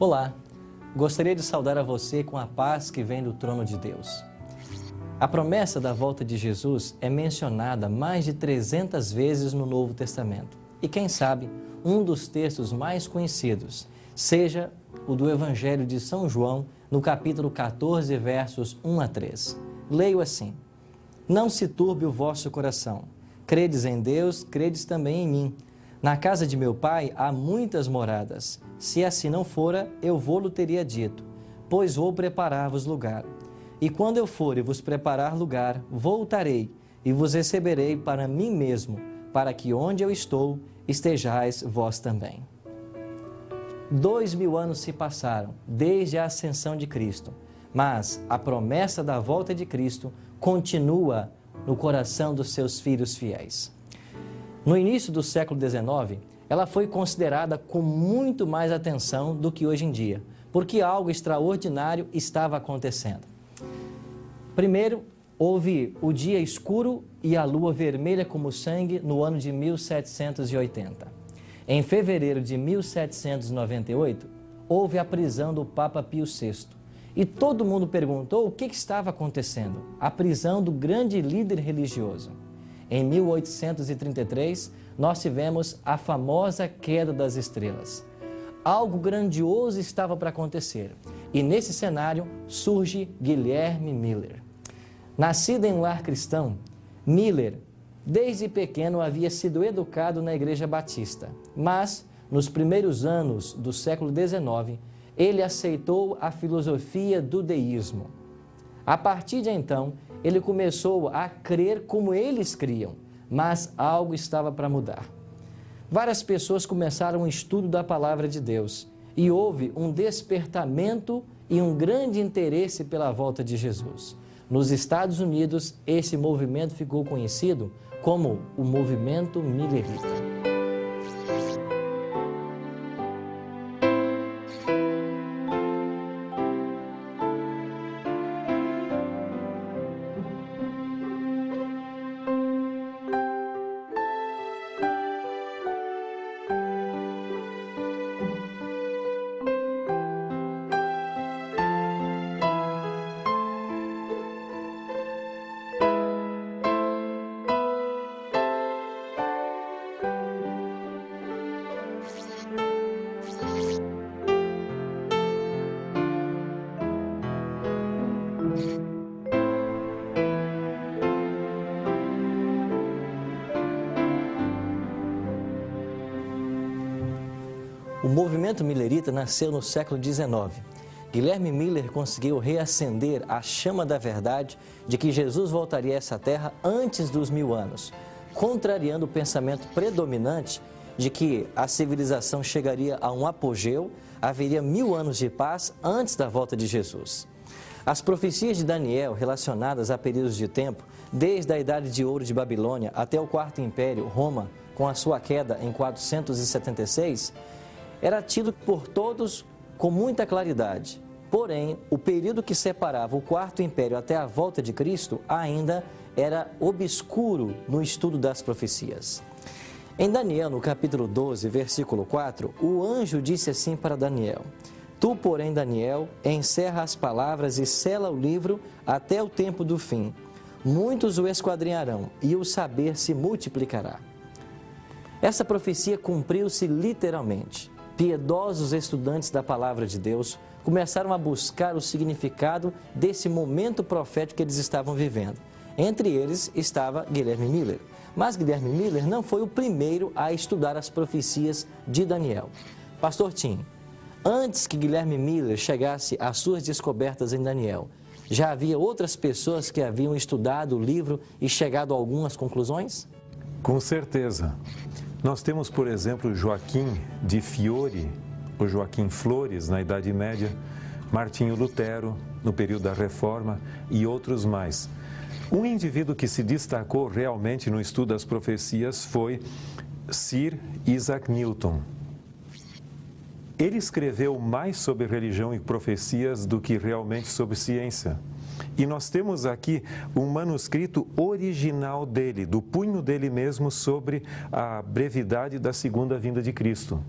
Olá, gostaria de saudar a você com a paz que vem do trono de Deus. A promessa da volta de Jesus é mencionada mais de 300 vezes no Novo Testamento. E quem sabe, um dos textos mais conhecidos seja o do Evangelho de São João, no capítulo 14, versos 1 a 3. Leio assim: Não se turbe o vosso coração. Credes em Deus, credes também em mim. Na casa de meu pai há muitas moradas. Se assim não fora, eu vou-lo teria dito, pois vou preparar-vos lugar. E quando eu for e vos preparar lugar, voltarei e vos receberei para mim mesmo, para que onde eu estou, estejais vós também. 2000 anos se passaram desde a ascensão de Cristo, mas a promessa da volta de Cristo continua no coração dos seus filhos fiéis. No início do século XIX, ela foi considerada com muito mais atenção do que hoje em dia, porque algo extraordinário estava acontecendo. Primeiro, houve o dia escuro e a lua vermelha como sangue no ano de 1780. Em fevereiro de 1798, houve a prisão do Papa Pio VI. E todo mundo perguntou o que estava acontecendo. A prisão do grande líder religioso. Em 1833, nós tivemos a famosa queda das estrelas. Algo grandioso estava para acontecer. E nesse cenário surge Guilherme Miller. Nascido em um lar cristão, Miller, desde pequeno, havia sido educado na Igreja Batista. Mas, nos primeiros anos do século XIX, ele aceitou a filosofia do deísmo. A partir de então, ele começou a crer como eles criam, mas algo estava para mudar. Várias pessoas começaram o estudo da palavra de Deus e houve um despertamento e um grande interesse pela volta de Jesus. Nos Estados Unidos, esse movimento ficou conhecido como o movimento millerita. O movimento millerita nasceu no século XIX. Guilherme Miller conseguiu reacender a chama da verdade de que Jesus voltaria a essa terra antes dos 1000 anos, contrariando o pensamento predominante de que a civilização chegaria a um apogeu, haveria 1000 anos de paz antes da volta de Jesus. As profecias de Daniel relacionadas a períodos de tempo, desde a Idade de Ouro de Babilônia até o Quarto Império, Roma, com a sua queda em 476, era tido por todos com muita claridade. Porém, o período que separava o Quarto Império até a volta de Cristo ainda era obscuro no estudo das profecias. Em Daniel, no capítulo 12, versículo 4, o anjo disse assim para Daniel: Tu, porém, Daniel, encerra as palavras e sela o livro até o tempo do fim. Muitos o esquadrinharão e o saber se multiplicará. Essa profecia cumpriu-se literalmente. Piedosos estudantes da palavra de Deus começaram a buscar o significado desse momento profético que eles estavam vivendo. Entre eles estava Guilherme Miller. Mas Guilherme Miller não foi o primeiro a estudar as profecias de Daniel. Pastor Tim, antes que Guilherme Miller chegasse às suas descobertas em Daniel, já havia outras pessoas que haviam estudado o livro e chegado a algumas conclusões? Com certeza. Nós temos, por exemplo, Joaquim de Fiore, ou Joaquim Flores, na Idade Média, Martinho Lutero, no período da Reforma, e outros mais. Um indivíduo que se destacou realmente no estudo das profecias foi Sir Isaac Newton. Ele escreveu mais sobre religião e profecias do que realmente sobre ciência. E nós temos aqui um manuscrito original dele, do punho dele mesmo, sobre a brevidade da segunda vinda de Cristo.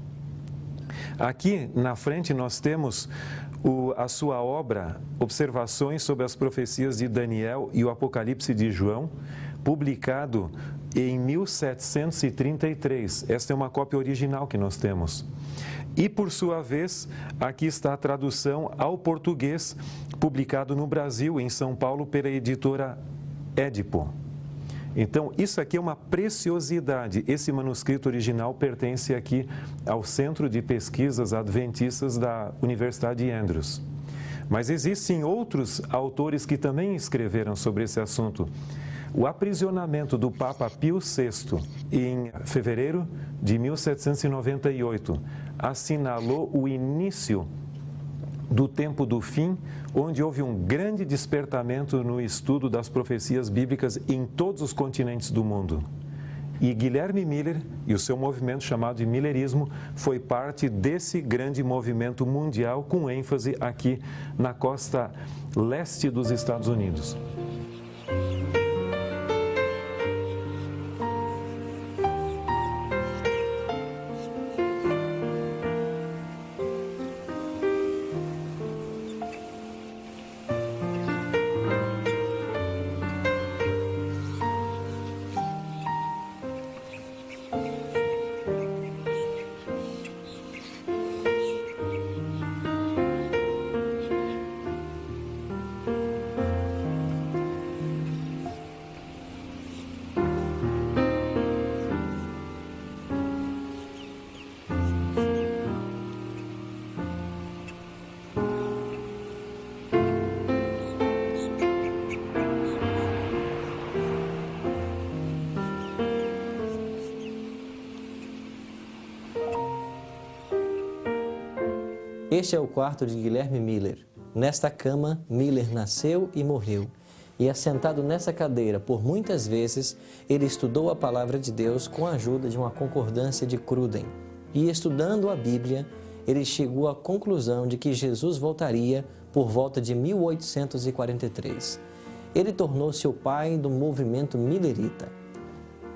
Aqui na frente nós temos a sua obra, Observações sobre as Profecias de Daniel e o Apocalipse de João, publicado em 1733. Esta é uma cópia original que nós temos. E, por sua vez, aqui está a tradução ao português, publicado no Brasil, em São Paulo, pela editora Édipo. Então, isso aqui é uma preciosidade. Esse manuscrito original pertence aqui ao Centro de Pesquisas Adventistas da Universidade de Andrews. Mas existem outros autores que também escreveram sobre esse assunto. O aprisionamento do Papa Pio VI, em fevereiro de 1798, assinalou o início do tempo do fim, onde houve um grande despertamento no estudo das profecias bíblicas em todos os continentes do mundo. E Guilherme Miller e o seu movimento chamado de Millerismo foi parte desse grande movimento mundial, com ênfase aqui na costa leste dos Estados Unidos. Este é o quarto de Guilherme Miller. Nesta cama, Miller nasceu e morreu. E assentado nessa cadeira por muitas vezes, ele estudou a palavra de Deus com a ajuda de uma concordância de Cruden. E estudando a Bíblia, ele chegou à conclusão de que Jesus voltaria por volta de 1843. Ele tornou-se o pai do movimento millerita.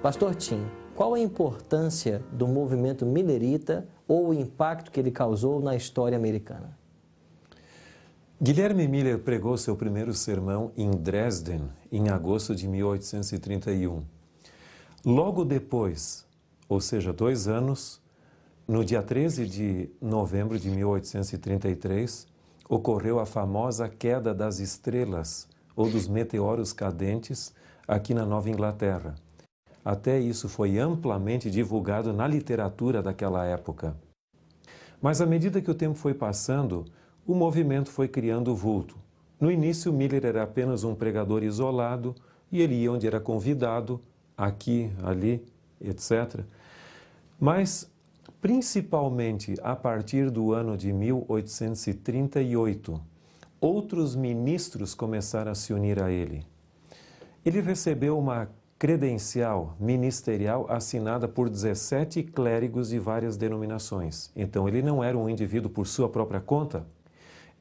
Pastor Tim, qual a importância do movimento millerita ou o impacto que ele causou na história americana? Guilherme Miller pregou seu primeiro sermão em Dresden, em agosto de 1831. Logo depois, ou seja, 2 anos, no dia 13 de novembro de 1833, ocorreu a famosa queda das estrelas, ou dos meteoros cadentes, aqui na Nova Inglaterra. Até isso foi amplamente divulgado na literatura daquela época. Mas à medida que o tempo foi passando, o movimento foi criando vulto. No início, Miller era apenas um pregador isolado e ele ia onde era convidado, aqui, ali, etc. Mas, principalmente a partir do ano de 1838, outros ministros começaram a se unir a ele. Ele recebeu uma credencial ministerial assinada por 17 clérigos de várias denominações. Então, ele não era um indivíduo por sua própria conta.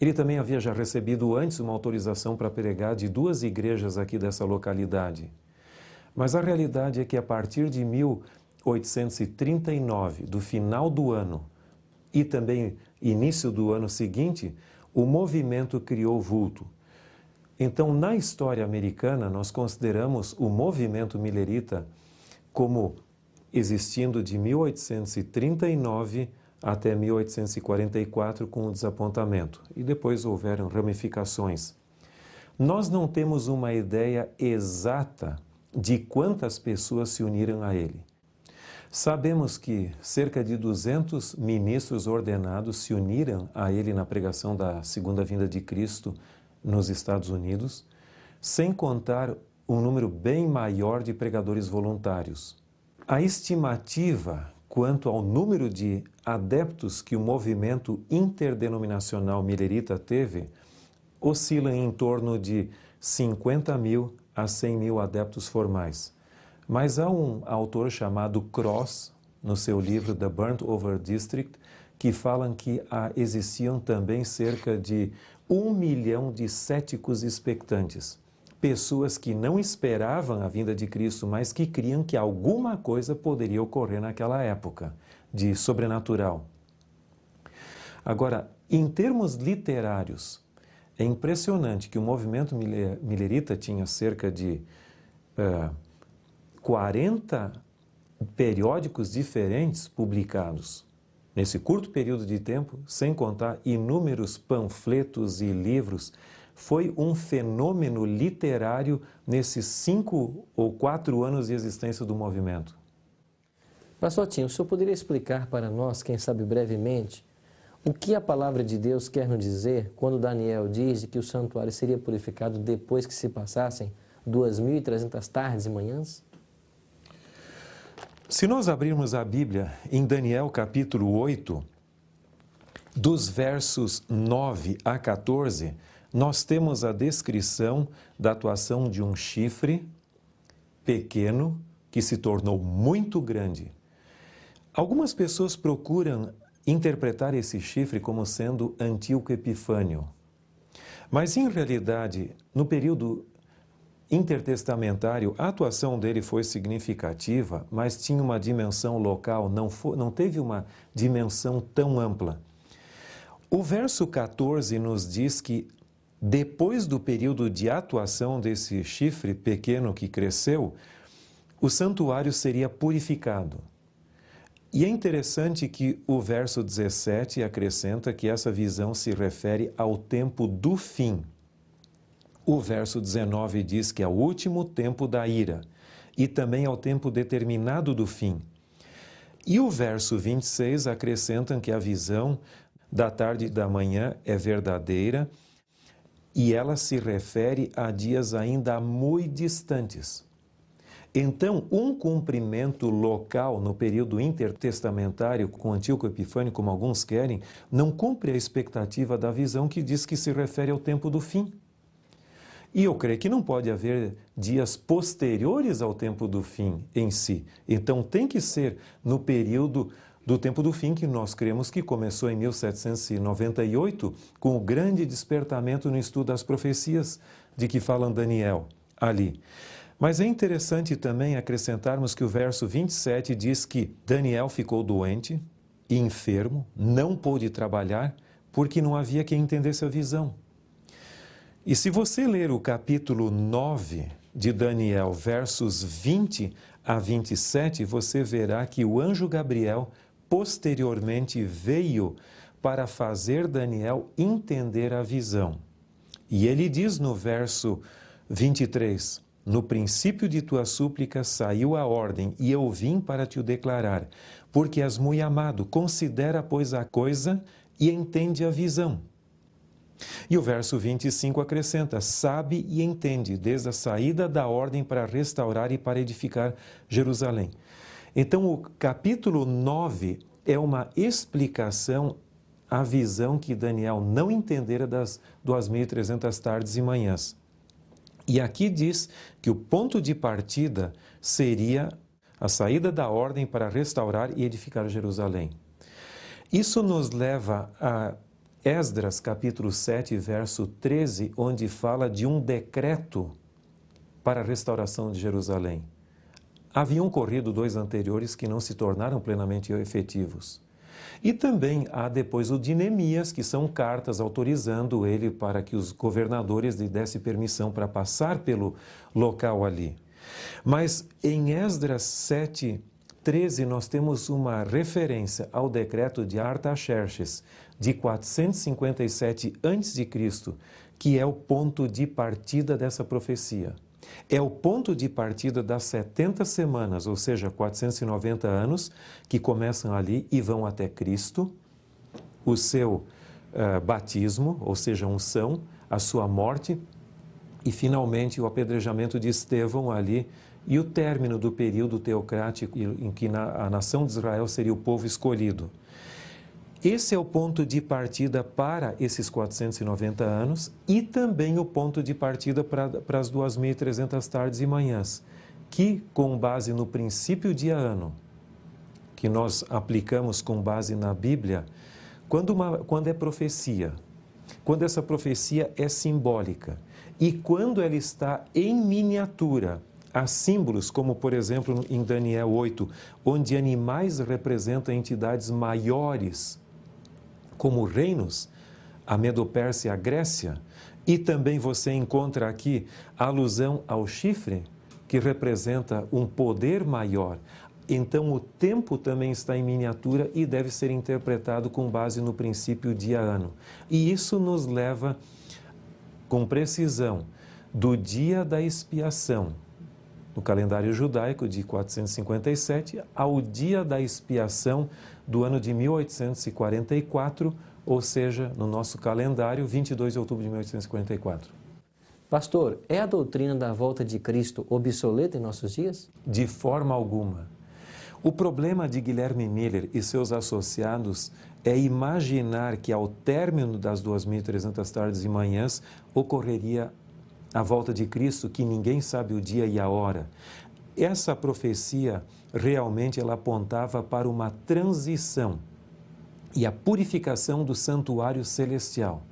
Ele também havia já recebido antes uma autorização para pregar de 2 igrejas aqui dessa localidade. Mas a realidade é que a partir de 1839, do final do ano, e também início do ano seguinte, o movimento criou vulto. Então, na história americana, nós consideramos o movimento millerita como existindo de 1839 até 1844 com o desapontamento. E depois houveram ramificações. Nós não temos uma ideia exata de quantas pessoas se uniram a ele. Sabemos que cerca de 200 ministros ordenados se uniram a ele na pregação da segunda vinda de Cristo nos Estados Unidos, sem contar um número bem maior de pregadores voluntários. A estimativa quanto ao número de adeptos que o movimento interdenominacional millerita teve oscila em torno de 50 mil a 100 mil adeptos formais. Mas há um autor chamado Cross, no seu livro The Burnt Over District, que falam que existiam também cerca de 1 milhão de céticos expectantes. Pessoas que não esperavam a vinda de Cristo, mas que criam que alguma coisa poderia ocorrer naquela época, de sobrenatural. Agora, em termos literários, é impressionante que o movimento milerita tinha cerca de 40 periódicos diferentes publicados nesse curto período de tempo, sem contar inúmeros panfletos e livros. Foi um fenômeno literário nesses 5 ou 4 anos de existência do movimento. Pastor Tim, o senhor poderia explicar para nós, quem sabe brevemente, o que a palavra de Deus quer nos dizer quando Daniel diz que o santuário seria purificado depois que se passassem 2.300 tardes e manhãs? Se nós abrirmos a Bíblia em Daniel capítulo 8, dos versos 9 a 14, nós temos a descrição da atuação de um chifre pequeno que se tornou muito grande. Algumas pessoas procuram interpretar esse chifre como sendo Antíoco Epifânio. Mas, em realidade, no período intertestamentário, a atuação dele foi significativa, mas tinha uma dimensão local, não teve uma dimensão tão ampla. O verso 14 nos diz que, depois do período de atuação desse chifre pequeno que cresceu, o santuário seria purificado. E é interessante que o verso 17 acrescenta que essa visão se refere ao tempo do fim. O verso 19 diz que é o último tempo da ira e também ao tempo determinado do fim. E o verso 26 acrescenta que a visão da tarde e da manhã é verdadeira e ela se refere a dias ainda muito distantes. Então, um cumprimento local no período intertestamentário com Antíoco Epifânio, como alguns querem, não cumpre a expectativa da visão que diz que se refere ao tempo do fim. E eu creio que não pode haver dias posteriores ao tempo do fim em si. Então, tem que ser no período do tempo do fim, que nós cremos que começou em 1798, com o grande despertamento no estudo das profecias de que fala Daniel ali. Mas é interessante também acrescentarmos que o verso 27 diz que Daniel ficou doente e enfermo, não pôde trabalhar, porque não havia quem entendesse a visão. E se você ler o capítulo 9 de Daniel, versos 20 a 27, você verá que o anjo Gabriel posteriormente veio para fazer Daniel entender a visão. E ele diz no verso 23, no princípio de tua súplica saiu a ordem, e eu vim para te o declarar, porque és muito amado, considera, pois, a coisa e entende a visão. E o verso 25 acrescenta, sabe e entende, desde a saída da ordem para restaurar e para edificar Jerusalém. Então, o capítulo 9 é uma explicação à visão que Daniel não entendera das 2.300 tardes e manhãs. E aqui diz que o ponto de partida seria a saída da ordem para restaurar e edificar Jerusalém. Isso nos leva a Esdras, capítulo 7, verso 13, onde fala de um decreto para a restauração de Jerusalém. Haviam ocorrido 2 anteriores que não se tornaram plenamente efetivos. E também há depois o de Neemias, que são cartas autorizando ele para que os governadores lhe dessem permissão para passar pelo local ali. Mas em Esdras 7, 13, nós temos uma referência ao decreto de Artaxerxes, de 457 a.C., que é o ponto de partida dessa profecia. É o ponto de partida das 70 semanas, ou seja, 490 anos, que começam ali e vão até Cristo, o seu batismo, ou seja, unção, a sua morte e, finalmente, o apedrejamento de Estevão ali e o término do período teocrático em que a nação de Israel seria o povo escolhido. Esse é o ponto de partida para esses 490 anos e também o ponto de partida para as 2.300 tardes e manhãs, que, com base no princípio de ano, que nós aplicamos com base na Bíblia, quando é profecia, quando essa profecia é simbólica e quando ela está em miniatura, há símbolos, como por exemplo em Daniel 8, onde animais representam entidades maiores, como reinos, a Medo-Pérsia e a Grécia, e também você encontra aqui a alusão ao chifre, que representa um poder maior. Então, o tempo também está em miniatura e deve ser interpretado com base no princípio dia-ano. E isso nos leva, com precisão, do dia da expiação, no calendário judaico de 457, ao dia da expiação do ano de 1844, ou seja, no nosso calendário, 22 de outubro de 1844. Pastor, é a doutrina da volta de Cristo obsoleta em nossos dias? De forma alguma. O problema de Guilherme Miller e seus associados é imaginar que ao término das 2.300 tardes e manhãs ocorreria a volta de Cristo, que ninguém sabe o dia e a hora. Essa profecia realmente ela apontava para uma transição e a purificação do santuário celestial.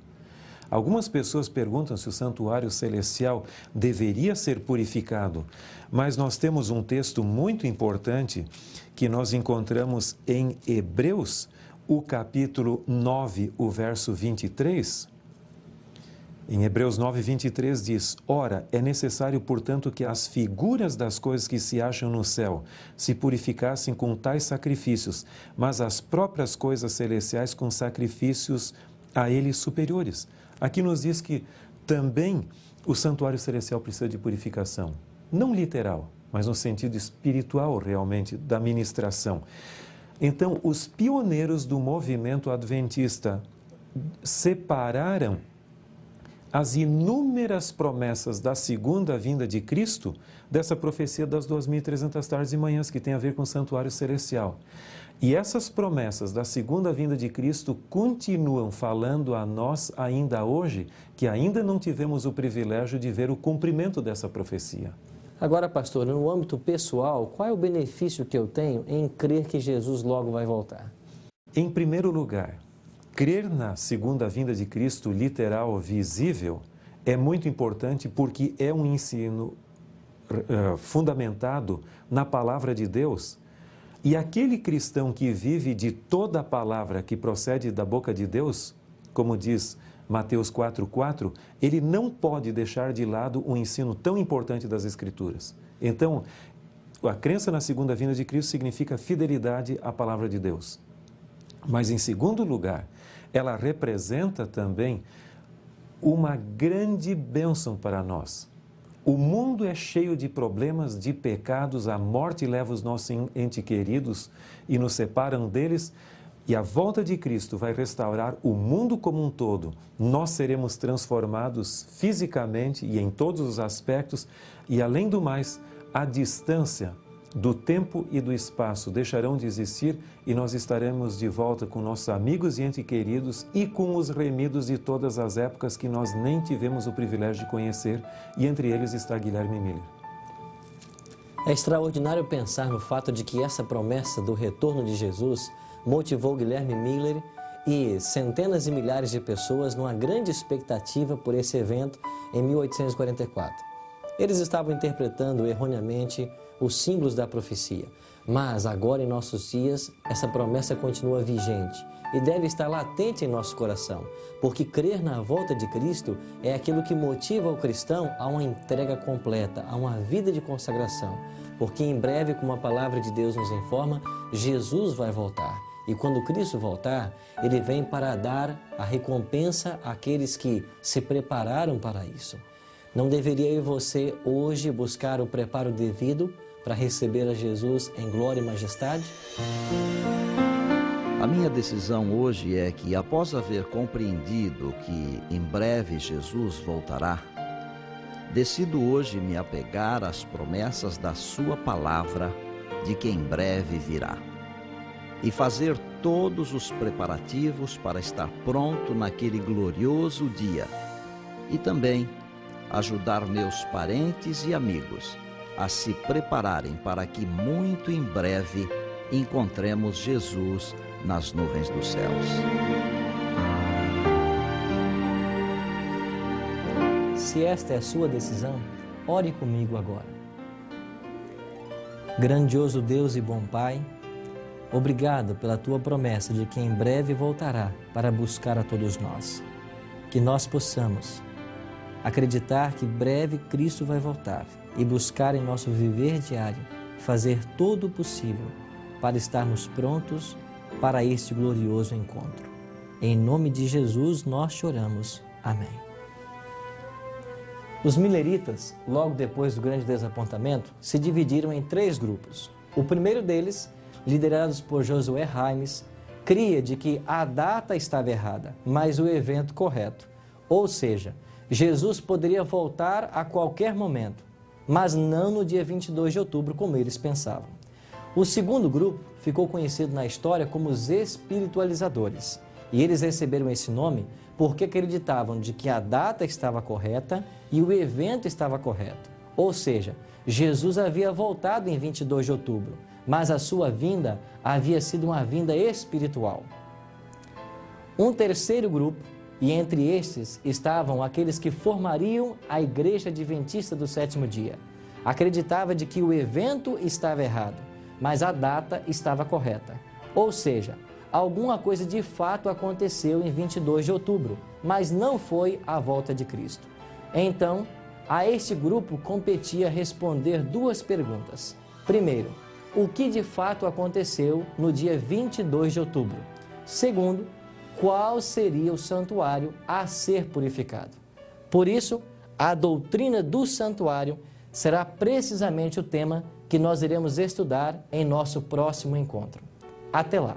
Algumas pessoas perguntam se o santuário celestial deveria ser purificado, mas nós temos um texto muito importante que nós encontramos em Hebreus, o capítulo 9, o verso 23. Em Hebreus 9, 23 diz: Ora, é necessário, portanto, que as figuras das coisas que se acham no céu se purificassem com tais sacrifícios, mas as próprias coisas celestiais com sacrifícios a eles superiores. Aqui nos diz que também o santuário celestial precisa de purificação. Não literal, mas no sentido espiritual realmente da ministração. Então, os pioneiros do movimento adventista separaram as inúmeras promessas da segunda vinda de Cristo dessa profecia das 2.300 tardes e manhãs, que tem a ver com o santuário celestial. E essas promessas da segunda vinda de Cristo continuam falando a nós ainda hoje, que ainda não tivemos o privilégio de ver o cumprimento dessa profecia. Agora, pastor, no âmbito pessoal, qual é o benefício que eu tenho em crer que Jesus logo vai voltar? Em primeiro lugar, crer na segunda vinda de Cristo, literal, visível, é muito importante porque é um ensino fundamentado na palavra de Deus. E aquele cristão que vive de toda a palavra que procede da boca de Deus, como diz Mateus 4,4, ele não pode deixar de lado um ensino tão importante das Escrituras. Então, a crença na segunda vinda de Cristo significa fidelidade à palavra de Deus. Mas, em segundo lugar, ela representa também uma grande bênção para nós. O mundo é cheio de problemas, de pecados, a morte leva os nossos entes queridos e nos separam deles, e a volta de Cristo vai restaurar o mundo como um todo. Nós seremos transformados fisicamente e em todos os aspectos, e além do mais, a distância do tempo e do espaço deixarão de existir e nós estaremos de volta com nossos amigos e entes queridos e com os remidos de todas as épocas que nós nem tivemos o privilégio de conhecer, e entre eles está Guilherme Miller. É extraordinário pensar no fato de que essa promessa do retorno de Jesus motivou Guilherme Miller e centenas e milhares de pessoas numa grande expectativa por esse evento em 1844. Eles estavam interpretando erroneamente os símbolos da profecia, mas agora em nossos dias essa promessa continua vigente e deve estar latente em nosso coração, porque crer na volta de Cristo é aquilo que motiva o cristão a uma entrega completa, a uma vida de consagração, porque em breve, como a palavra de Deus nos informa, Jesus vai voltar. E quando Cristo voltar, Ele vem para dar a recompensa àqueles que se prepararam para isso. Não deveria eu e você hoje buscar o preparo devido para receber a Jesus em glória e majestade? A minha decisão hoje é que, após haver compreendido que em breve Jesus voltará, decido hoje me apegar às promessas da sua palavra de que em breve virá e fazer todos os preparativos para estar pronto naquele glorioso dia e também ajudar meus parentes e amigos a se prepararem para que muito em breve encontremos Jesus nas nuvens dos céus. Se esta é a sua decisão, ore comigo agora. Grandioso Deus e bom Pai, Obrigado pela tua promessa de que em breve voltará para buscar a todos nós. Que nós possamos acreditar que breve Cristo vai voltar e buscar em nosso viver diário fazer todo o possível para estarmos prontos para este glorioso encontro. Em nome de Jesus nós choramos. Amém. Os mileritas, logo depois do grande desapontamento, se dividiram em 3 grupos. O primeiro deles, liderados por Josué Raimes, cria de que a data estava errada, mas o evento correto. Ou seja, Jesus poderia voltar a qualquer momento, mas não no dia 22 de outubro, como eles pensavam. O segundo grupo ficou conhecido na história como os espiritualizadores, e eles receberam esse nome porque acreditavam de que a data estava correta e o evento estava correto. Ou seja, Jesus havia voltado em 22 de outubro, mas a sua vinda havia sido uma vinda espiritual. Um terceiro grupo, e entre estes estavam aqueles que formariam a Igreja Adventista do Sétimo Dia, acreditava de que o evento estava errado, mas a data estava correta. Ou seja, alguma coisa de fato aconteceu em 22 de outubro, mas não foi a volta de Cristo. Então, a este grupo competia responder 2 perguntas. Primeiro, o que de fato aconteceu no dia 22 de outubro? Segundo, qual seria o santuário a ser purificado? Por isso, a doutrina do santuário será precisamente o tema que nós iremos estudar em nosso próximo encontro. Até lá!